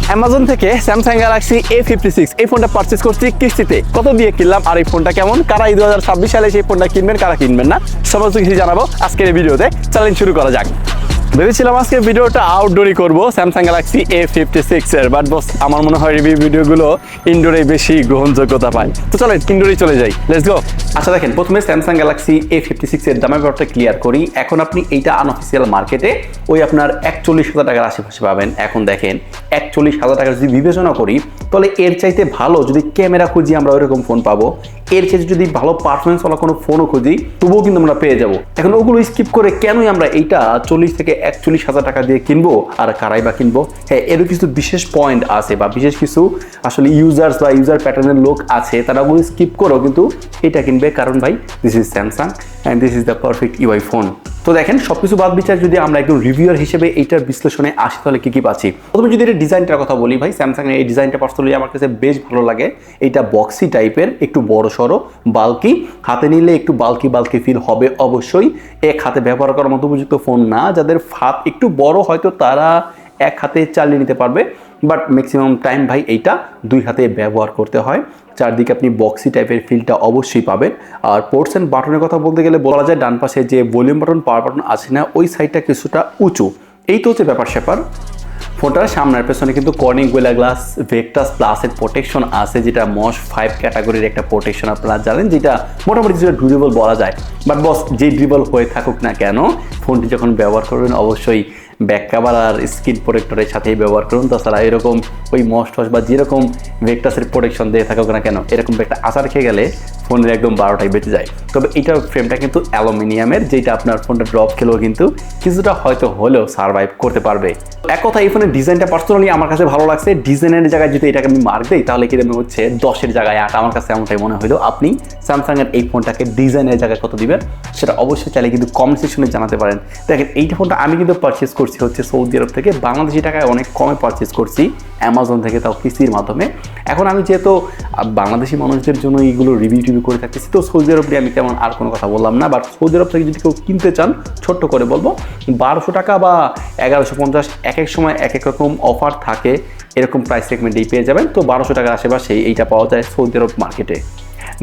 Amazon থেকে Samsung Galaxy A56 এই ফোনটা পারচেজ করছি কিস্তিতে। কত দিয়ে কিনলাম আর এই ফোনটা কেমন, কারা এই 2026 সালে সেই ফোনটা কিনবেন, কারা কিনবেন না, সমস্ত কিছু জানাবো আজকের এই ভিডিওতে। চ্যালেঞ্জ শুরু করা যাক। ভেবেছিলাম আজকে ভিডিওটা আউটডোরই করবো স্যামসাং গ্যালাক্সি A56 এর, বাট বস আমার মনে হয় রিভিউ ভিডিওগুলো ইনডোরে বেশি গ্রহণযোগ্যতা পায়। তো চলো ইনডোরেই চলে যাই, লেটস গো। আচ্ছা দেখেন, প্রথমে স্যামসাং গ্যালাক্সি A56 এর দামের ব্যাপারটা ক্লিয়ার করি। এখন আপনি এইটা আনঅফিসিয়াল মার্কেটে ওই আপনার 41,000 টাকার আশেপাশে পাবেন। এখন দেখেন 41,000 টাকা যদি বিবেচনা করি, তাহলে এর চাইতে ভালো যদি ক্যামেরা খুঁজি আমরা ওইরকম ফোন পাবো, এর চাইতে যদি ভালো পারফরমেন্সওয়ালা কোনো ফোনও খুঁজি তবুও কিন্তু আমরা পেয়ে যাবো। এখন ওগুলো স্কিপ করে কেনই আমরা এইটা 40 থেকে 41,000 টাকা দিয়ে কিনবো, আর কারাই বা কিনবো? হ্যাঁ, এরও কিছু বিশেষ পয়েন্ট আছে বা বিশেষ কিছু আসলে ইউজার্স বা ইউজার প্যাটার্নের লোক আছে, তারা ওগুলো স্কিপ করেও কিন্তু এটা কিনবে, কারণ ভাই this is Samsung and this is the perfect UI phone. তো দেখেন সবকিছু বাদ বিচার যদি আমরা একটু রিভিউয়ার হিসেবে এইটার বিশ্লেষণে আসি, তাহলে কি কি পাচ্ছি। প্রথমে যদি এটা ডিজাইনটার কথা বলি, ভাই স্যামসাং এর এই ডিজাইনটা পার্সোনালি আমার কাছে বেশ ভালো লাগে। এইটা বক্সি টাইপের, একটু বড় সড়ো, বাল্কি, হাতে নিলে একটু বাল্কি ফিল হবে অবশ্যই। এক হাতে ব্যবহার করার মতো উপযুক্ত ফোন না। যাদের হাত একটু বড় হয়তো তারা এক হাতে চালিয়ে নিতে পারবে, বাট ম্যাক্সিমাম টাইম ভাই এইটা দুই হাতে ব্যবহার করতে হয়। চারদিকে আপনি বক্সি টাইপের ফিলটা অবশ্যই পাবেন। আর পোর্টস অ্যান্ড বাটনের কথা বলতে গেলে বলা যায় ডান পাশে যে ভলিউম বাটন, পাওয়ার বাটন আছে না, ওই সাইডটা কিছুটা উঁচু। এই তো হচ্ছে ব্যাপার স্যাপার। ফোনটার সামনের পেছনে কিন্তু কর্নিং গোরিলা গ্লাস ভেক্টাস প্লাসের প্রোটেকশন আছে, যেটা মস 5 ক্যাটাগরির একটা প্রোটেকশন আপনারা জানেন, যেটা মোটামুটি যেটা ডিউরেবল বলা যায়। বাট বস যে ডিউরেবল হয়ে থাকুক না কেন, ফোনটি যখন ব্যবহার করবেন অবশ্যই ব্যাক কাভার আর স্ক্রিন প্রোটেক্টরের সাথেই ব্যবহার করুন। তাছাড়া এরকম ওই মস টস বা যেরকম ভেক্টাসের প্রোটেকশন দিয়ে থাকুক না কেন, এরকম একটা আচার খেয়ে গেলে ফোনের একদম 12টাই বেঁচে যায়। তবে এইটার ফ্রেমটা কিন্তু অ্যালুমিনিয়ামের, যেটা আপনার ফোনটা ড্রপ খেলেও কিন্তু কিছুটা হয়তো হলেও সার্ভাইভ করতে পারবে। এক কথা, এই ফোনের ডিজাইনটা পার্সোনালি আমার কাছে ভালো লাগছে। ডিজাইনের জায়গায় যদি এটাকে আমি মার্ক দিই, তাহলে কি হচ্ছে 10-এর জায়গায় 8, আমার কাছে এমনটাই মনে হলো। আপনি স্যামসাং এর এই ফোনটাকে ডিজাইনের জায়গায় কত দিবেন সেটা অবশ্যই চাইলে কিন্তু কমেন্ট সেকশনে জানাতে পারেন। দেখেন এইটা ফোনটা আমি কিন্তু পারচেস করছি হচ্ছে সৌদি আরব থেকে, বাংলাদেশি টাকায় অনেক কমে পারচেস করছি অ্যামাজন থেকে, তাও পিসির মাধ্যমে। এখন আমি যেহেতু বাংলাদেশি মানুষদের জন্য এইগুলো রিভিউ করে থাকতেছি, তো সৌদি আরব নিয়ে আমি তেমন আর কোনো কথা বললাম না। বাট সৌদি আরব থেকে যদি কেউ কিনতে চান, ছোট্ট করে বলবো 1200 টাকা বা 1150, এক এক সময় এক এক রকম অফার থাকে, এরকম প্রাইস সেগমেন্টেই পেয়ে যাবেন। তো 1200 টাকার আশেপাশে এইটা পাওয়া যায় সৌদি আরব মার্কেটে।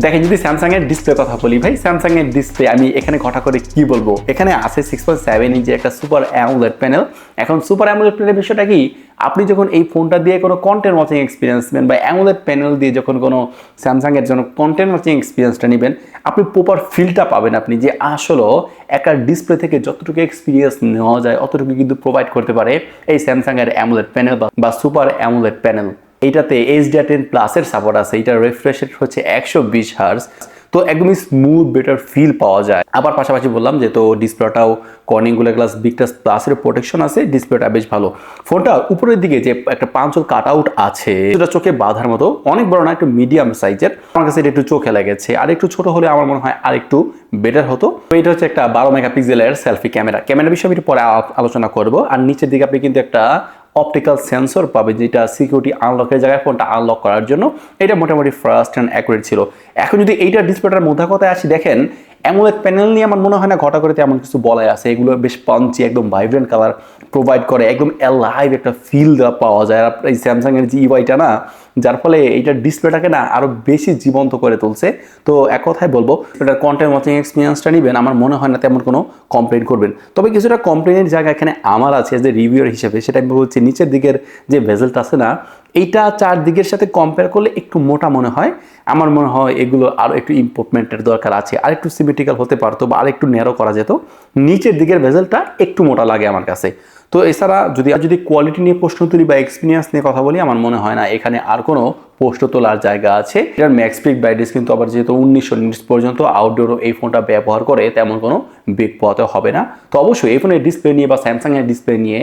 দেখেন যদি স্যামসাং এর ডিসপ্লে কথা বলি, ভাই স্যামসাং এর ডিসপ্লে আমি এখানে ঘটা করে কি বলবো, এখানে আছে 6.7 ইঞ্চি একটা সুপার অ্যামোলেড প্যানেল। এখন সুপার অ্যামোলেড প্যানেলের বিষয়টা কি, আপনি যখন এই ফোনটা দিয়ে কোনো কন্টেন্ট ওয়াচিং এক্সপিরিয়েন্স নেবেন বা অ্যামোলেড প্যানেল দিয়ে যখন কোনো স্যামসাং এর জন্য কন্টেন্ট ওয়াচিং এক্সপিরিয়েন্সটা নেবেন, আপনি প্রপার ফিলটা পাবেন। আপনি যে আসলে একটা ডিসপ্লে থেকে যতটুকু এক্সপিরিয়েন্স নেওয়া যায় অতটুকু কিন্তু প্রোভাইড করতে পারে এই স্যামসাং এর অ্যামোলেড প্যানেল বা সুপার অ্যামোলেড প্যানেল। এইটাতে HDR10+ এর সাপোর্ট আছে। এটা রিফ্রেশ রেট হচ্ছে 120 হার্জ। তো একদমই স্মুথ বেটার ফিল পাওয়া যায়। আবার পাশাপাশি বললাম যে তো ডিসপ্লেটাও কর্নিং গোরিলা গ্লাস ভিক্টাস প্লাসের প্রোটেকশন আছে, ডিসপ্লেটা বেশ ভালো। ফোনটা উপরের দিকে যে একটা পাঞ্চল কাট আউট আছে, সেটা চোখে বাঁধার মতো, অনেক বড় না, একটু মিডিয়াম সাইজের। আমার কাছে এটা একটু চোখে লেগেছে, আর একটু ছোট হলে আমার মনে হয় আর একটু বেটার হতো। তো এটা হচ্ছে একটা 12 মেগাপিক্সেলের সেলফি ক্যামেরা বিষয়ে আমি একটু পরে আলোচনা করবো। আর নিচের দিকে আপনি কিন্তু একটা অপটিক্যাল সেন্সর পাবে, যেটা সিকিউরিটি আনলকের জায়গায় ফোনটা আনলক করার জন্য। এটা মোটামুটি ফাস্ট অ্যান্ড অ্যাকুরেট ছিল। এখন যদি এইটা ডিসপ্লেটার মধ্যে কথায় আসি, দেখেন অ্যামোলেড প্যানেল নিয়ে আমার মনে হয় না ঘটা করে এমন কিছু বলাই আছে। এগুলো বেশ পাঞ্চি, একদম ভাইব্রেন্ট কালার প্রোভাইড করে, একদম লাইভ একটা ফিল পাওয়া যায়। আর এই স্যামসাং এর যে ইউআইটা না, যার ফলে এইটার ডিসপ্লেটাকে না আরো বেশি জীবন্ত করে তুলছে। তো এক কথায় বলবো, এটার কন্টেন্ট ওয়াচিং এক্সপিরিয়েন্সটা নেবেন, আমার মনে হয় না তেমন কোনো কমপ্লেন করবেন। তবে কিছুটা কমপ্লেনের জায়গা এখানে আমার আছে যে রিভিউয়ার হিসেবে, সেটা আমি বলছি নিচের দিকের যে ভেজেলটা আছে না, এইটা চারদিকের সাথে কম্পেয়ার করলে একটু মোটা মনে হয়। আমার মনে হয় এগুলো আরও একটু ইমপ্রুভমেন্টের দরকার আছে, আর একটু সিমেট্রিক্যাল হতে পারতো বা আর একটু ন্যারো করা যেত। নিচের দিকের ভেজেলটা একটু মোটা লাগে আমার কাছে। তো এছাড়া যদি কোয়ালিটি নিয়ে প্রশ্ন তুলি বা এক্সপিরিয়েন্স নিয়ে কথা বলি, আমার মনে হয় না এখানে আর কোনো প্রশ্ন তোলার জায়গা আছে। এটার ম্যাক্স পিক ব্রাইটনেস কিন্তু আবার যেহেতু 1900 নিটস পর্যন্ত আউটডোরও এই ফোনটা ব্যবহার করে, তেমন কোনো বেগ পোহাতে হবে না। তো অবশ্যই এই ফোনের ডিসপ্লে নিয়ে বা স্যামসাং এর ডিসপ্লে নিয়ে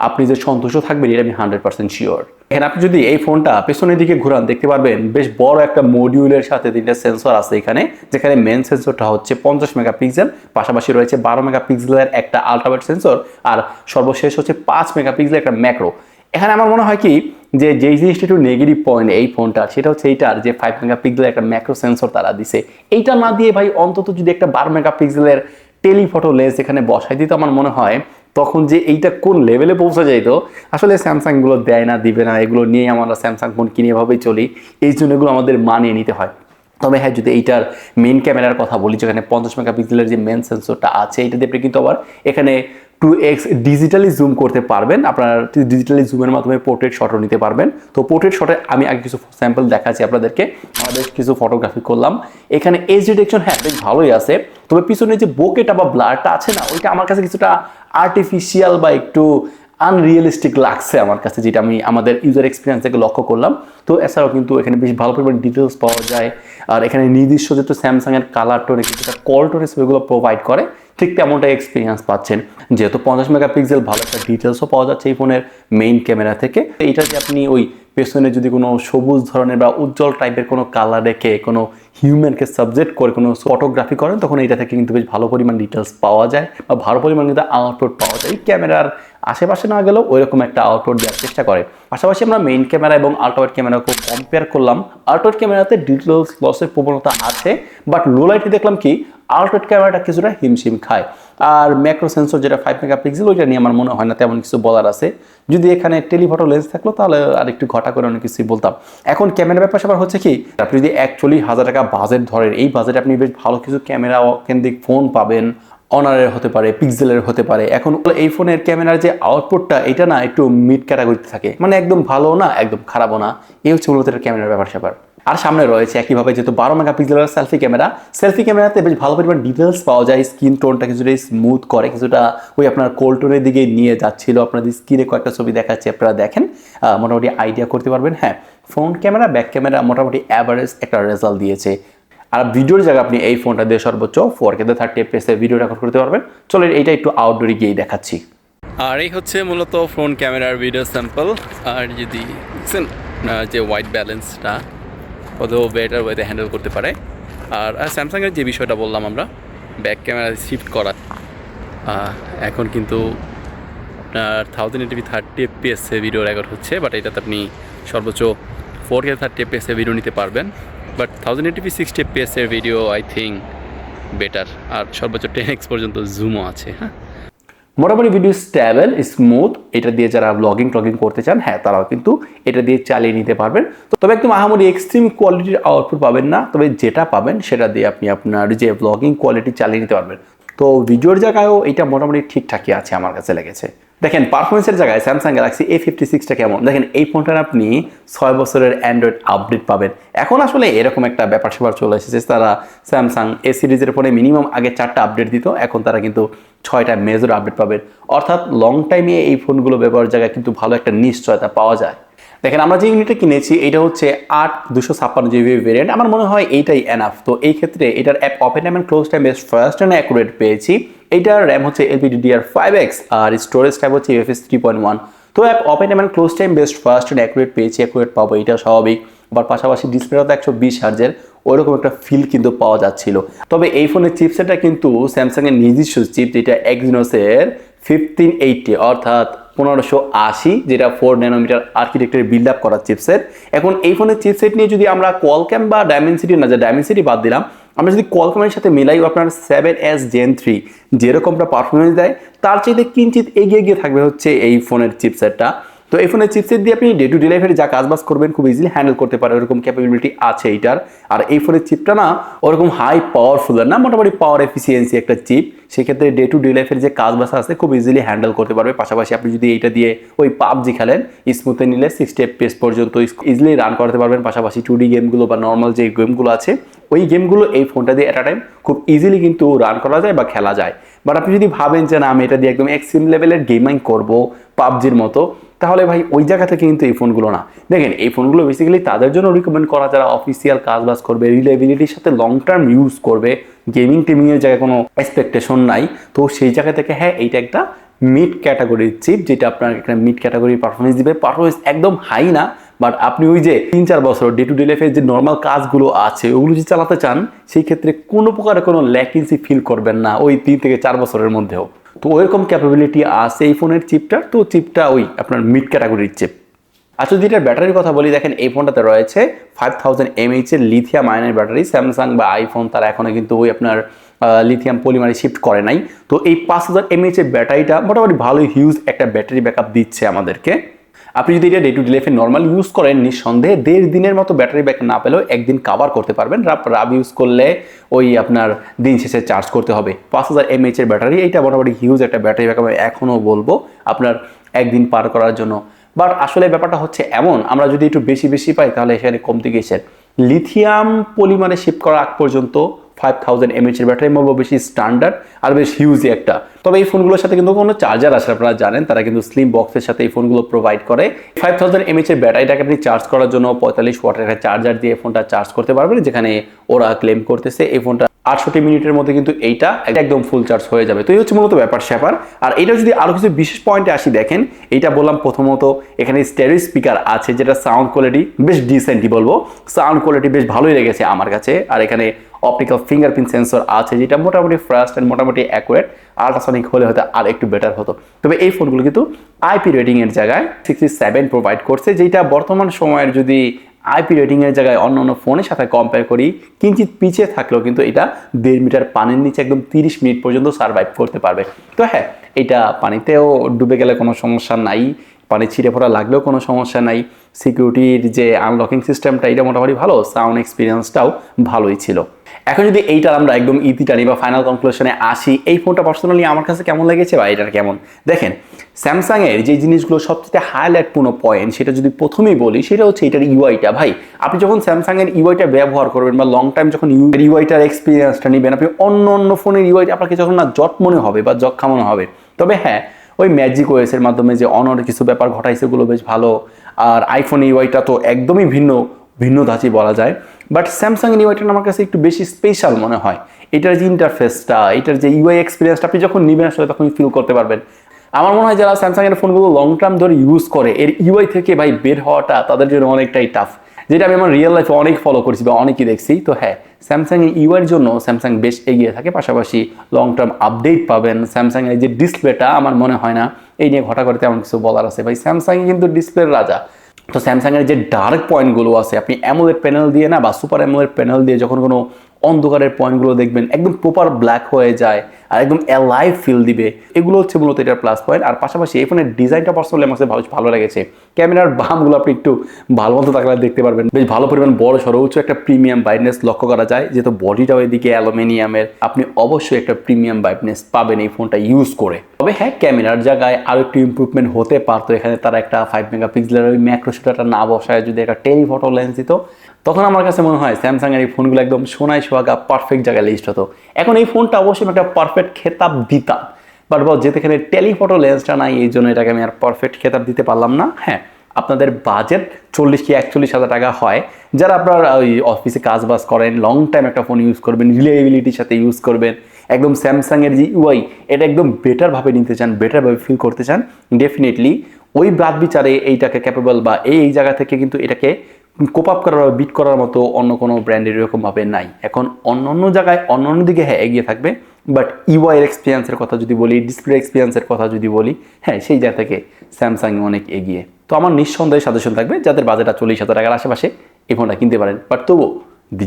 আপনি যে সন্তুষ্ট থাকবেন, এটা আমি 100% শিওর। এখানে আপনি যদি এই ফোনটা পেছনের দিকে ঘুরান, দেখতে পারবেন বেশ বড় একটা মডিউলের সাথে 3টা সেন্সর আছে এখানে। যেখানে মেন সেন্সরটা হচ্ছে 50 মেগাপিক্সেল, পাশাপাশি রয়েছে 12 মেগাপিক্সেলের একটা আলট্রাওয়াইড সেন্সর, আর সর্বশেষ হচ্ছে 5 মেগাপিক্সেলের একটা ম্যাক্রো। এখানে আমার মনে হয় কি, যে যেই জিনিসটা একটু নেগেটিভ পয়েন্ট এই ফোনটা, সেটা হচ্ছে এইটার যে 5 মেগাপিক্সেলের একটা ম্যাক্রো সেন্সর তারা দিছে। এইটা না দিয়ে ভাই অন্তত যদি একটা 12 মেগাপিক্সেলের টেলিফটো লেন্স এখানে বসাই দিত, আমার মনে হয় তখন যে এইটা কোন লেভেলে পৌঁছে যাইতো, আসলে স্যামসাংগুলো দেয় না, দিবে না, এগুলো নিয়ে আমরা স্যামসাং ফোন কিনে এভাবেই চলি, এই জন্য এগুলো আমাদের মানিয়ে নিতে হয়। তবে হ্যাঁ, যদি এইটার মেইন ক্যামেরার কথা বলি, যেখানে 50 মেগাপিক্সেলের যে মেন সেন্সরটা আছে, এটা দিয়ে আপনি কিন্তু আবার এখানে 2x ডিজিটালি জুম করতে পারবেন। আপনার ডিজিটালি জুমের মাধ্যমে পোর্ট্রেট শটও নিতে পারবেন। তো পোর্ট্রেট শটে আমি আগে কিছু স্যাম্পল দেখাচ্ছি আপনাদেরকে, আমাদের কিছু ফটোগ্রাফি করলাম। এখানে এজ ডিটেকশন হ্যাঁ বেশ ভালোই আছে, তবে পিছনে যে বোকেটা বা ব্লারটা আছে না, ওইটা আমার কাছে কিছুটা আর্টিফিশিয়াল বা একটু আনরিয়েলিস্টিক লাগছে আমার কাছে, যেটা আমি আমাদের ইউজার এক্সপিরিয়েন্স থেকে লক্ষ্য করলাম। তো এছাড়াও কিন্তু এখানে বেশ ভালো পরিমাণ ডিটেলস পাওয়া যায়, আর এখানে নির্দিষ্ট যেহেতু স্যামসাংয়ের কালার টোনে কিছুটা কল টোনে সেগুলো প্রোভাইড করে, ঠিক তেমনটাই এক্সপিরিয়েন্স পাচ্ছেন। যেহেতু 50 মেগাপিক্সেল, ভালো একটা ডিটেলসও পাওয়া যাচ্ছে এই ফোনের মেইন ক্যামেরা থেকে। এটা যে আপনি ওই পেছনে যদি কোনো সবুজ ধরনের বা উজ্জ্বল টাইপের কোনো কালার রেখে কোনো হিউম্যানকে সাবজেক্ট করে কোনো ফটোগ্রাফি করেন, তখন এটা থেকে কিন্তু বেশ ভালো পরিমাণ ডিটেলস পাওয়া যায় বা ভালো পরিমাণ কিন্তু আউটপুট পাওয়া যায়। ক্যামেরার আশেপাশে না গেলেও ওইরকম একটা আউটপুট দেওয়ার চেষ্টা করে। পাশাপাশি আমরা মেইন ক্যামেরা এবং আল্ট্রাওয়াইড ক্যামেরাকে কম্পেয়ার করলাম। আল্ট্রাওয়াইড ক্যামেরাতে ডিটেলস লসের প্রবণতা আছে, বাট লো লাইটে দেখলাম কি আল্ট্রাওয়াইড ক্যামেরাটা কিছুটা হিমশিম খায়। আর ম্যাক্রো সেন্সর যেটা 5 মেগাপিক্সেল, ওইটা নিয়ে আমার মনে হয় না তেমন কিছু বলার আছে। যদি এখানে টেলিফটো লেন্স থাকলো তাহলে আর একটু ঘটা করে অনেক কিছুই বলতাম। এখন ক্যামেরা ব্যাপার স্যাপার হচ্ছে কি, আপনি যদি 41,000 টাকা বাজেট ধরেন, এই বাজেটে আপনি বেশ ভালো কিছু ক্যামেরা কেন্দ্রিক ফোন পাবেন। অনারের হতে পারে, পিক্সেলের হতে পারে। এখন এই ফোনের ক্যামেরার যে আউটপুটটা, এটা না একটু মিড ক্যাটাগরিতে থাকে, মানে একদম ভালো না একদম খারাপও না, এই হচ্ছে মূলত ক্যামেরার ব্যাপার স্যাপার। আর সামনে রয়েছে একইভাবে যেহেতু 12 মেগাপিক্সেলের সেলফি ক্যামেরাতে বেশ ভালো পরিমাণ ডিটেলস পাওয়া যায়। স্কিন টোনটা কিছুটা স্মুথ করে, কিছুটা ওই আপনার কোল্ড টোনের দিকে নিয়ে যাচ্ছিল। আপনাদের স্ক্রিনে কয়েকটা ছবি দেখাচ্ছে, আপনারা দেখেন মোটামুটি আইডিয়া করতে পারবেন। হ্যাঁ, ফ্রন্ট ক্যামেরা ব্যাক ক্যামেরা মোটামুটি অ্যাভারেজ একটা রেজাল্ট দিয়েছে। আর ভিডিওর জায়গায় আপনি এই ফোনটা দিয়ে সর্বোচ্চ 4K 30 FPS ভিডিও রেকর্ড করতে পারবেন। চলেন এইটা একটু আউটডোরে গিয়ে দেখাচ্ছি। আর এই হচ্ছে মূলত ফ্রন্ট ক্যামেরার ভিডিও স্যাম্পল। আর যদি দেখছেন যে হোয়াইট ব্যালেন্সটা কত বেটার ওয়েতে হ্যান্ডেল করতে পারে। আর স্যামসাংয়ের যে বিষয়টা বললাম আমরা, ব্যাক ক্যামেরা শিফট করা, এখন কিন্তু আপনার 1080p 30 FPS ভিডিও রেকর্ড হচ্ছে, বাট এটাতে আপনি সর্বোচ্চ 4K 30 FPS ভিডিও নিতে পারবেন। But 1080p 60 FPS video I think better. আর সর্বোচ্চ 10x পর্যন্ত জুমও আছে। হ্যাঁ, মোটামুটি ভিডিও স্টেবল স্মুথ। এটা দিয়ে যারা ব্লগিং করতে চান, হ্যাঁ তারাও কিন্তু এটা দিয়ে চালিয়ে নিতে পারবেন। তবে একদম আহামরি এক্সট্রিম কোয়ালিটির আউটপুট পাবেন না, তবে যেটা পাবেন সেটা দিয়ে আপনি আপনার যে ব্লগিং কোয়ালিটি চালিয়ে নিতে পারবেন। তো ভিডিওর জায়গায়ও এটা মোটামুটি ঠিকঠাকই আছে আমার কাছে লেগেছে। দেখেন পারফরমেন্সের জায়গায় স্যামসাং গ্যালাক্সি A56টা কেমন, দেখেন এই ফোনটার আপনি 6 বছরের অ্যান্ড্রয়েড আপডেট পাবেন। এখন আসলে এরকম একটা ব্যাপার স্যাপার চলে এসেছে, তারা স্যামসাং এ সিরিজের ফোনে মিনিমাম আগে 4টা আপডেট দিত, এখন তারা কিন্তু 6টা মেজর আপডেট পাবেন। অর্থাৎ লং টাইমে এই ফোনগুলো ব্যবহারের জায়গায় কিন্তু ভালো একটা নিশ্চয়তা পাওয়া যায়। দেখেন আমরা যে ইউনিটটা কিনেছি এটা হচ্ছে 8/256 GB ভেরিয়েন্ট। আমার মনে হয় এইটাই এনাফ। তো এই ক্ষেত্রে এটার app open time and close time বেশ ফাস্ট এন্ড অ্যাকুরেট পেয়েছি। এইটার র্যাম হচ্ছে LPDDR5X আর স্টোরেজ টাইপ হচ্ছে UFS 3.1। তো app open time and close time বেশ ফাস্ট এন্ড অ্যাকুরেট পেয়েছি, অ্যাকুরেট পাবো এটা স্বাভাবিক। আবার পাশাপাশি ডিসপ্লেটা তো 120 হার্জের, ওইরকম একটা ফিল কিন্তু পাওয়া যাচ্ছিল। তবে এই ফোনের চিপসেটটা কিন্তু স্যামসাংয়ের নিজস্ব চিপ, যেটা এক্সিনোসের 1580 অর্থাৎ 1580, যেটা 4 ন্যানোমিটার আর্কিটেকচারে বিল্ড আপ করা চিপসেট। এখন এই ফোনের চিপসেট নিয়ে যদি আমরা কোয়ালকম বা ডায়মেনসিটি, না যে ডায়মেনসিটি বাদ দিলাম, আমরা যদি কোয়ালকমের সাথে মিলাই, আপনার 7S Gen 3 যেরকমটা পারফরমেন্স দেয় তার চাইতে কিঞ্চিত এগিয়ে গিয়ে থাকবে হচ্ছে এই ফোনের চিপসেটটা। তো এই ফোনের চিপসেট দিয়ে আপনি ডে টু ডে লাইফের যা কাজবাজ করবেন খুব ইজিলি হ্যান্ডেল করতে পারে, ওরকম ক্যাপাবিলিটি আছে এইটার। আর এই ফোনের চিপটা না ওরকম হাই পাওয়ারফুল না, মোটামুটি পাওয়ার এফিসিয়েন্সি একটা চিপ। সেক্ষেত্রে ডে টু ডে লাইফের যে কাজবাজ আছে খুব ইজিলি হ্যান্ডেল করতে পারবে। পাশাপাশি আপনি যদি এইটা দিয়ে ওই পাবজি খেলেন, স্মুথে নিলে 60 FPS পর্যন্ত ইজিলি রান করতে পারবেন। পাশাপাশি 2D গেমগুলো বা নর্মাল যে গেমগুলো আছে ওই গেমগুলো এই ফোনটা দিয়ে এট আ টাইম খুব ইজিলি কিন্তু রান করা যায় বা খেলা যায়। বাট আপনি যদি ভাবেন যে না আমি এটা দিয়ে একদম এক্সট্রিম লেভেলের গেমিং করবো পাবজির মতো, তাহলে ভাই ওই জায়গা থেকে কিন্তু এই ফোনগুলো না। দেখেন এই ফোনগুলো বেসিক্যালি তাদের জন্য রিকমেন্ড করা যারা অফিসিয়াল কাজবাজ করবে, রিলায়েবিলিটির সাথে লং টার্ম ইউজ করবে, গেমিং টেমিংয়ের জায়গায় কোনো এক্সপেকটেশন নাই। তো সেই জায়গা থেকে হ্যাঁ এইটা একটা মিড ক্যাটাগরির চিপ, যেটা আপনার এখানে মিড ক্যাটাগরির পারফরমেন্স দিবে। পারফরমেন্স একদম হাই না, বাট আপনি ওই যে 3-4 বছর ডে টু ডে লাইফের যে নর্মাল কাজগুলো আছে ওগুলো যদি চালাতে চান, সেই ক্ষেত্রে কোনো প্রকারের কোনো ল্যাকিংসি ফিল করবেন না ওই 3 থেকে 4 বছরের মধ্যেও। তো ওইরকম ক্যাপাবিলিটি আছে এই ফোনের চিপটার। তো চিপটা ওই আপনার মিড ক্যাটাগরির চিপ। আচ্ছা যদি এটার ব্যাটারির কথা বলি, দেখেন এই ফোনটাতে রয়েছে 5000 mAh এর লিথিয়াম আয়নের ব্যাটারি। স্যামসাং বা আইফোন তারা এখনো কিন্তু ওই আপনার লিথিয়াম পলিমারে শিফট করে নাই। তো এই 5000 mAh এর ব্যাটারিটা মোটামুটি ভালোই হিউজ একটা ব্যাটারি ব্যাকআপ দিচ্ছে আমাদেরকে। আপনি যদি এটা ডে টু ডে লাইফে নর্মাল ইউজ করেন, নিঃসন্দেহে 1.5 দিনের মতো ব্যাটারি ব্যাকআপ না পেলেও একদিন কাভার করতে পারবেন। রাব ইউজ করলে ওই আপনার দিন শেষে চার্জ করতে হবে। 5000 mAh এর ব্যাটারি, এইটা মোটামুটি হিউজ একটা ব্যাটারি ব্যাকআপ এখনও বলবো আপনার একদিন পার করার জন্য। বাট আসলে ব্যাপারটা হচ্ছে এমন, আমরা যদি একটু বেশি বেশি পাই তাহলে এখানে কমতে গেছে। লিথিয়াম পলিমারে শিফট করা আগ পর্যন্ত 5000 mAh এর ব্যাটারি মোবাইল বেশি স্ট্যান্ডার্ড আর বেশ হিউজই একটা। তবে এই ফোনগুলোর সাথে কিন্তু কোনো চার্জার আছে, আপনারা জানেন তারা কিন্তু স্লিম বক্সের সাথে এই ফোনগুলো প্রোভাইড করে। 5000 mAh এর ব্যাটারিটাকে আপনি চার্জ করার জন্য 45 ওয়াটের একটা চার্জার দিয়ে ফোনটা চার্জ করতে পারবেন, যেখানে ওরা ক্লেম করতেছে এই ফোনটা 68 মিনিটের মধ্যে কিন্তু এইটা একদম ফুল চার্জ হয়ে যাবে। তো এই হচ্ছে মূলত ব্যাপার স্যাপার। আর এটা যদি আরো কিছু বিশেষ পয়েন্টে আসি, দেখেন এইটা বললাম প্রথমত এখানে স্টেরিও স্পিকার আছে, যেটা সাউন্ড কোয়ালিটি বেশ ডিসেন্টই বলবো, সাউন্ড কোয়ালিটি বেশ ভালোই লেগেছে আমার কাছে। আর এখানে অপটিক্যাল ফিঙ্গারপ্রিন্ট সেন্সর আছে, যেটা মোটামুটি ফাস্ট অ্যান্ড মোটামুটি অ্যাকুরেট। আল্ট্রাসনিক হলে হয়তো আর একটু বেটার হতো। তবে এই ফোনগুলো কিন্তু আইপি রেটিং এর জায়গায় 67 প্রোভাইড করছে, যেটা বর্তমান সময়ের যদি আইপি রেটিং এর জায়গায় অন্য অন্য ফোনের সাথে কম্পেয়ার করি কিঞ্চিত পিছিয়ে থাকলেও কিন্তু এটা 1.5 মিটার পানির নিচে একদম 30 মিনিট পর্যন্ত সার্ভাইভ করতে পারবে। তো হ্যাঁ, এটা পানিতেও ডুবে গেলে কোনো সমস্যা নাই, পানি ছিঁড়ে ফোটা লাগলেও কোনো সমস্যা নাই। সিকিউরিটির যে আনলকিং সিস্টেমটা এটা মোটামুটি ভালো, সাউন্ড এক্সপিরিয়েন্সটাও ভালোই ছিল। এখন যদি এইটার আমরা একদম ইতি টানি বা ফাইনাল কনক্লুশনে আসি, এই ফোনটা পার্সোনালি আমার কাছে কেমন লেগেছে বা এটার কেমন, দেখেন স্যামসাং এর যে জিনিসগুলো সবচেয়ে হাইলাইটপূর্ণ পয়েন্ট সেটা যদি প্রথমেই বলি, সেটা হচ্ছে এটার ইউআইটা। ভাই আপনি যখন স্যামসাং এর ইউআইটা ব্যবহার করবেন বা লং টাইম যখন ইউআইটার এক্সপিরিয়েন্সটা নেবেন, আপনি অন্য অন্য ফোনের ইউআইটা আপনাকে যখন না জট মনে হবে বা জক খামানো হবে। তবে হ্যাঁ, ওই ম্যাজিক ওএস এর মাধ্যমে যে অনর কিছু ব্যাপার ঘটাইছে ওগুলো বেশ ভালো। আর আইফোন ইউআইটা তো একদমই ভিন্ন ধাঁচি বলা যায়। বাট স্যামসাং এর ইউআইটা আমার কাছে একটু বেশি স্পেশাল মনে হয়। এটার যে ইন্টারফেসটা, এটার যে ইউআই এক্সপিরিয়েন্সটা আপনি যখন নেবেন আসলে তখন ফিল করতে পারবেন। আমার মনে হয় যারা স্যামসাং এর ফোনগুলো লং টার্ম ধরে ইউজ করে, এর ইউআই থেকে ভাই বের হওয়াটা তাদের জন্য অনেকটাই টাফ, যেটা আমি আমার রিয়েল লাইফে অনেক ফলো করেছি বা অনেকই দেখছি। তো হ্যাঁ, স্যামসাং এর ইউআইয়ের জন্য স্যামসাং বেশ এগিয়ে থাকে, পাশাপাশি লং টার্ম আপডেট পাবেন। স্যামসাং এর যে ডিসপ্লেটা আমার মনে হয় না এই নিয়ে ঘটা করে তেমন কিছু বলার আছে। ভাই স্যামসাং কিন্তু ডিসপ্লের রাজা। তো স্যামসাং এর যে ডার্ক পয়েন্টগুলো আছে, আপনি অ্যামোলেড প্যানেল দিয়ে না বা সুপার অ্যামোলেড প্যানেল দিয়ে যখন কোনো অন্ধকারের পয়েন্টগুলো দেখবেন একদম প্রপার ব্ল্যাক হয়ে যায় আর একদম অ্যালাইভ ফিল দিবে, এগুলো হচ্ছে মূলত এটার প্লাস পয়েন্ট। আর পাশাপাশি এই ফোনের ডিজাইনটা পার্সোনালি আমার কাছে ভালো লেগেছে। ক্যামেরার বামগুলো আপনি একটু ভালো মতো তাকালে দেখতে পারবেন, বেশ ভালো পরিমাণ বড় সড়ো উঁচু একটা প্রিমিয়াম ব্রাইটনেস লক্ষ্য করা যায়। যেহেতু বডিটাও এদিকে অ্যালুমিনিয়ামের, আপনি অবশ্যই একটা প্রিমিয়াম ব্রাইটনেস পাবেন এই ফোনটা ইউজ করে। তবে হ্যাঁ, ক্যামেরার জায়গায় আরও একটু ইম্প্রুভমেন্ট হতে পারতো। এখানে তারা একটা 5 মেগাপিক্সেলের ওই ম্যাক্রো শুটারটা না বসায় যদি একটা টেলিফটো লেন্স দিত, তখন আমার কাছে মনে হয় স্যামসাং এর এই ফোনগুলো একদম সোনায় সোহাগা পারফেক্ট জায়গায় লিস্ট হতো। এখন এই ফোনটা অবশ্যই একটা পারফেক্ট খেতাব দিতাম, বাট যেহেতু এখানে টেলিফটো লেন্সটা নাই, এই জন্য এটাকে আমি আর পারফেক্ট খেতাব দিতে পারলাম না। হ্যাঁ, আপনাদের বাজেট 40 কি 41 হাজার টাকা হয়, যারা আপনার ওই অফিসে কাজ বাজ করেন, লং টাইম একটা ফোন ইউজ করবেন, রিলায়েবিলিটির সাথে ইউজ করবেন, একদম স্যামসাং এর যে ইউআই এটা একদম বেটারভাবে নিতে চান, বেটারভাবে ফিল করতে চান, ডেফিনেটলি ওই বাদ বিচারে এইটাকে ক্যাপেবল বা এই জায়গা থেকে কিন্তু এটাকে কোপ আপ করার বিট করার মতো অন্য কোনো ব্র্যান্ডের এরকমভাবে নাই। এখন অন্য জায়গায় অন্য দিকে হ্যাঁ এগিয়ে থাকবে, বাট ইউআই এক্সপিরিয়েন্সের কথা যদি বলি, ডিসপ্লে এক্সপিরিয়েন্সের কথা যদি বলি, হ্যাঁ সেই জায়গা থেকে স্যামসাং অনেক এগিয়ে। তো আমার নিঃসন্দেহে সাজেশন থাকবে যাদের বাজেট 40 হাজার টাকার আশেপাশে এই ফোনটা কিনতে পারেন। বাট তবুও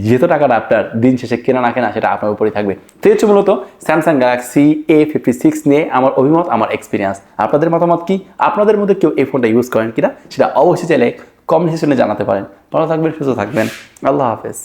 যেহেতু টাকাটা আপনার দিন শেষে কেনা না কেনা সেটা আপনার উপরেই থাকবে। তো হচ্ছে মূলত স্যামসাং গ্যালাক্সি A56 নিয়ে আমার অভিমত, আমার এক্সপিরিয়েন্স। আপনাদের মতামত কি? আপনাদের মধ্যে কেউ এই ফোনটা ইউজ করেন কিনা সেটা অবশ্যই চাইলে কমেন্ট সেকশনে জানাতে পারেন। ভালো থাকবেন, সুস্থ থাকবেন, আল্লাহ হাফেজ।